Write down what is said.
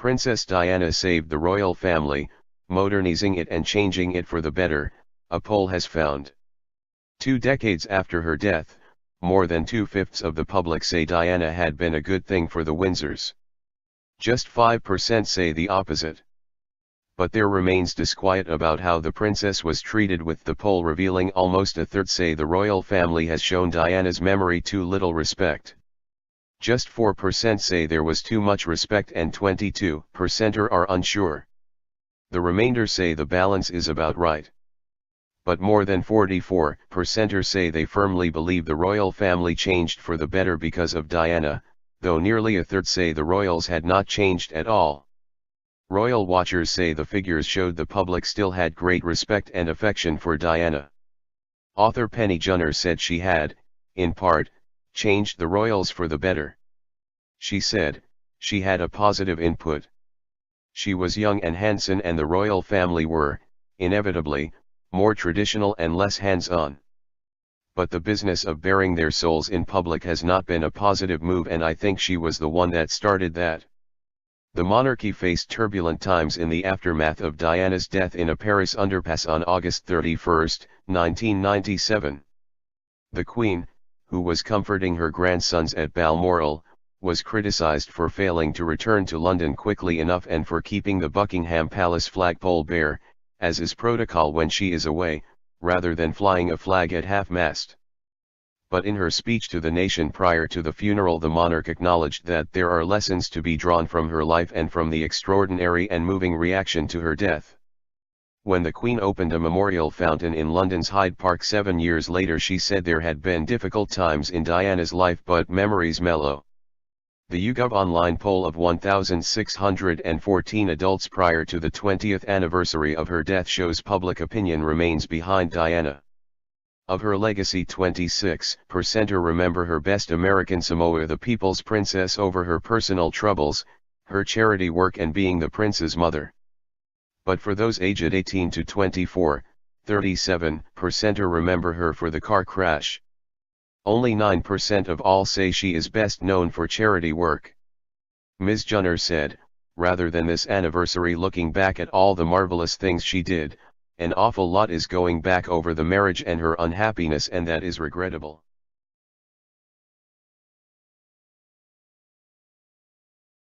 Princess Diana saved the royal family, modernizing it and changing it for the better, a poll has found. 2 decades after her death, more than 2/5 of the public say Diana had been a good thing for the Windsors. Just 5% say the opposite. But there remains disquiet about how the princess was treated, with the poll revealing almost a third say the royal family has shown Diana's memory too little respect. Just 4% say there was too much respect and 22% are unsure. The remainder say the balance is about right. But more than 44% say they firmly believe the royal family changed for the better because of Diana, though nearly a third say the royals had not changed at all. Royal watchers say the figures showed the public still had great respect and affection for Diana. Author Penny Junor said she had, in part, changed the royals for the better. She said, she had a positive input. She was young and handsome, and the royal family were, inevitably, more traditional and less hands-on. But the business of bearing their souls in public has not been a positive move, and I think she was the one that started that. The monarchy faced turbulent times in the aftermath of Diana's death in a Paris underpass on August 31, 1997. The Queen, who was comforting her grandsons at Balmoral, was criticized for failing to return to London quickly enough and for keeping the Buckingham Palace flagpole bare, as is protocol when she is away, rather than flying a flag at half-mast. But in her speech to the nation prior to the funeral, the monarch acknowledged that there are lessons to be drawn from her life and from the extraordinary and moving reaction to her death. When the Queen opened a memorial fountain in London's Hyde Park 7 years later, she said there had been difficult times in Diana's life but memories mellow. The YouGov online poll of 1,614 adults prior to the 20th anniversary of her death shows public opinion remains behind Diana. Of her legacy, 26% remember her best American Samoa, the People's Princess, over her personal troubles, her charity work and being the prince's mother. But for those aged 18 to 24, 37% remember her for the car crash. Only 9% of all say she is best known for charity work. Ms. Junor said, rather than this anniversary looking back at all the marvelous things she did, an awful lot is going back over the marriage and her unhappiness, and that is regrettable.